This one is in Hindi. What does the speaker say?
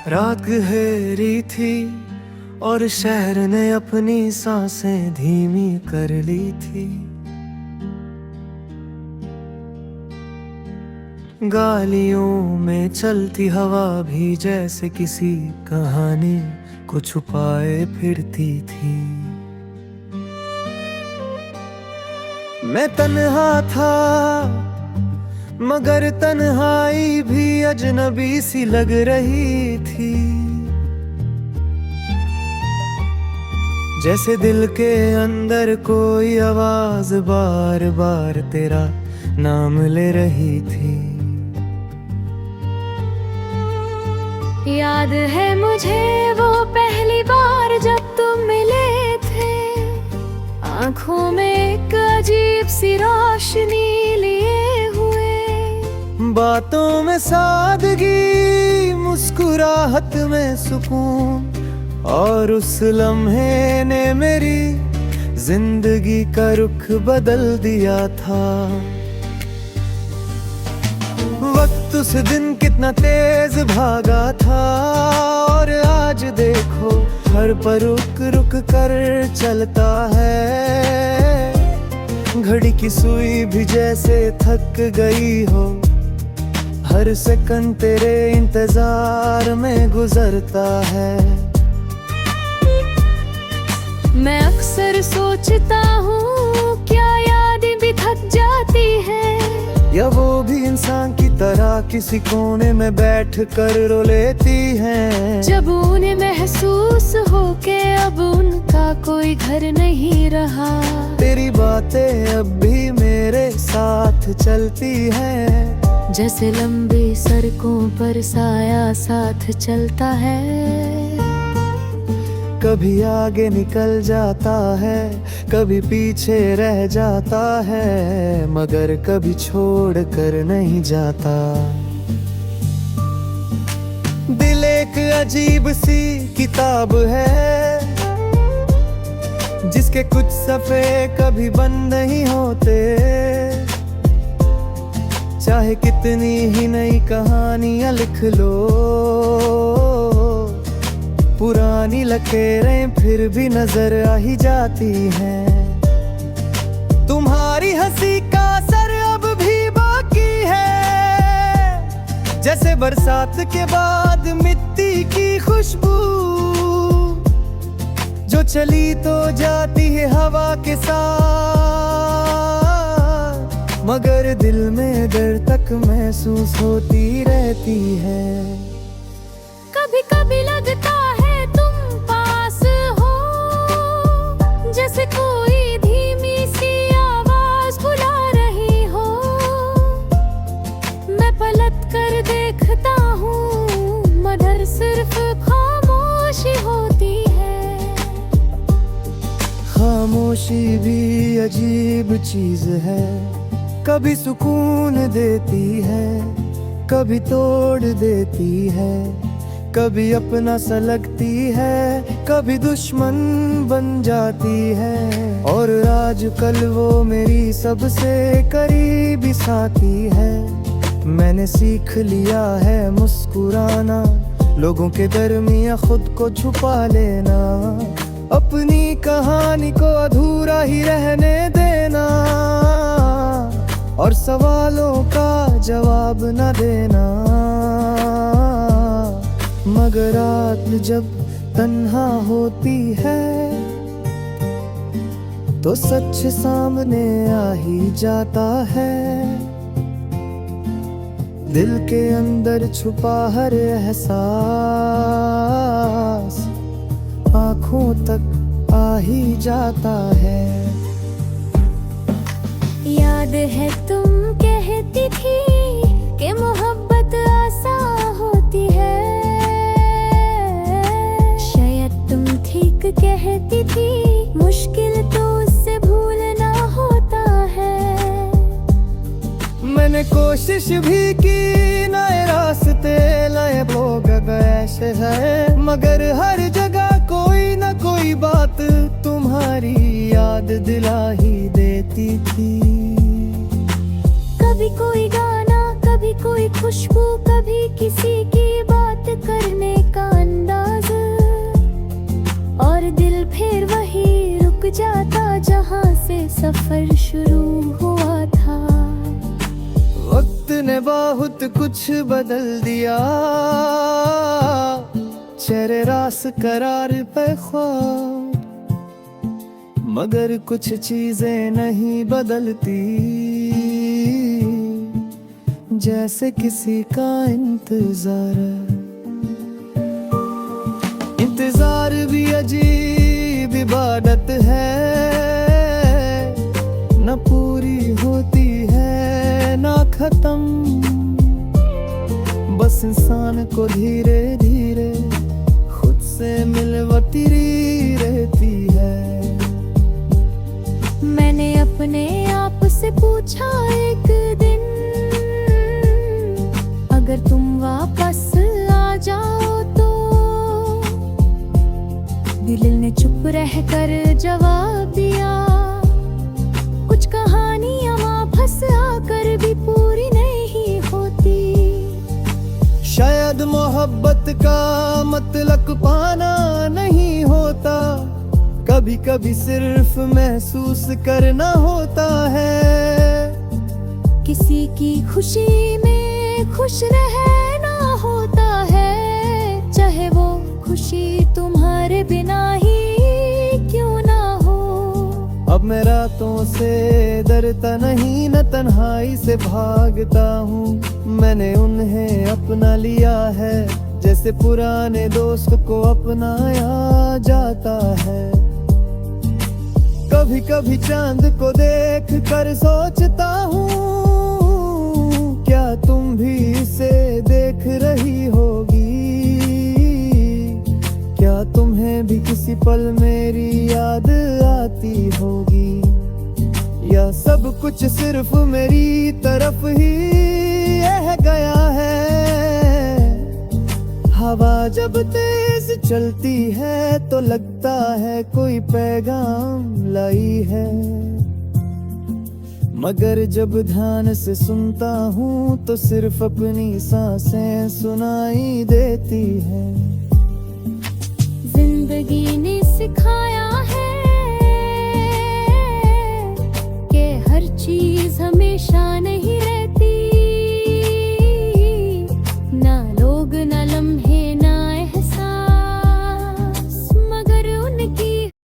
रात गहरी थी और शहर ने अपनी सांसें धीमी कर ली थी। गालियों में चलती हवा भी जैसे किसी कहानी को छुपाए फिरती थी। मैं तन्हा था मगर तन्हाई भी अजनबी सी लग रही थी। जैसे दिल के अंदर कोई आवाज बार बार तेरा नाम ले रही थी। याद है मुझे वो पहली बार जब तुम मिले थे, आंखों में एक अजीब सी रोशनी लिए हुए। बातों में सादगी, मुस्कुराहट में सुकून, और उस लम्हे ने मेरी जिंदगी का रुख बदल दिया था। वक्त उस दिन कितना तेज भागा था और आज देखो हर पल रुक रुक कर चलता है। घड़ी की सुई भी जैसे थक गई हो, हर सेकंड तेरे इंतजार में गुजरता है। मैं अक्सर सोचता हूँ क्या यादें भी थक जाती है, या वो भी इंसान की तरह किसी कोने में बैठ कर रो लेती हैं। जब उन्हें महसूस हो के अब उनका कोई घर नहीं रहा। तेरी बातें अब भी मेरे साथ चलती हैं, जैसे लंबी सड़कों पर साया साथ चलता है। कभी आगे निकल जाता है, कभी पीछे रह जाता है, मगर कभी छोड़ कर नहीं जाता। दिल एक अजीब सी किताब है, जिसके कुछ सफ़े कभी बंद नहीं होते। चाहे कितनी ही नई कहानियां लिख लो, पुरानी लकीरें फिर भी नजर आ ही जाती हैं। तुम्हारी हंसी का असर अब भी बाकी है, जैसे बरसात के बाद मिट्टी की खुशबू, जो चली तो जाती है हवा के साथ, मगर दिल में दर्द तक महसूस होती रहती है। कभी कभी लगता है तुम पास हो, जैसे कोई धीमी सी आवाज बुला रही हो। मैं पलट कर देखता हूँ मगर सिर्फ खामोशी होती है। खामोशी भी अजीब चीज है, कभी सुकून देती है, कभी तोड़ देती है, कभी अपना सा लगती है, कभी दुश्मन बन जाती है। और आजकल वो मेरी सबसे करीबी साथी है। मैंने सीख लिया है मुस्कुराना, लोगों के दरमियां खुद को छुपा लेना, अपनी कहानी को अधूरा ही रहने देना, और सवालों का जवाब न देना। मगर रात जब तन्हा होती है तो सच सामने आ ही जाता है। दिल के अंदर छुपा हर एहसास आँखों तक आ ही जाता है। याद है तुम कहती थी कि मोहब्बत आसान होती है, शायद तुम ठीक कहती थी, मुश्किल तो उससे भूलना होता है। मैंने कोशिश भी की, नए रास्ते नए लोग ऐसे है, मगर हर जगह कोई ना कोई बात तुम्हारी याद दिला ही देती थी। कभी कोई गाना, कभी कोई खुशबू, कभी किसी की बात करने का पल फिर वही रुक जाता जहाँ से सफर शुरू हुआ था। वक्त ने बहुत कुछ बदल दिया, चेहरे रास करार पे ख्वाब, मगर कुछ चीजें नहीं बदलती, जैसे किसी का इंतजार। इंतजार भी अजीब इबादत है, न पूरी होती है ना खत्म, बस इंसान को धीरे धीरे खुद से मिलवती रहती है। मैंने अपने आप से पूछा एक दिन, अगर तुम वापस आ जाओ तो। दिल ने चुप रहकर जवाब दिया, कुछ कहानियां वापस आकर भी पूरी नहीं होती। शायद मोहब्बत का मतलब पाना नहीं होता, कभी कभी सिर्फ महसूस करना होता है। किसी की खुशी में खुश रहना होता है, चाहे वो खुशी तुम्हारे बिना ही क्यों ना हो। अब मैं रातों से डरता नहीं, न तन्हाई से भागता हूँ। मैंने उन्हें अपना लिया है, जैसे पुराने दोस्त को अपनाया जाता है। कभी कभी चांद को देख कर सोचता हूँ, क्या तुम भी इसे देख रही होगी? क्या तुम्हें भी किसी पल मेरी याद आती होगी? या सब कुछ सिर्फ मेरी तरफ ही रह गया है? हवा जब तेज चलती है तो लगता है कोई पैगाम लाई है, मगर जब ध्यान से सुनता हूँ तो सिर्फ अपनी सांसें सुनाई देती है। जिंदगी ने सिखा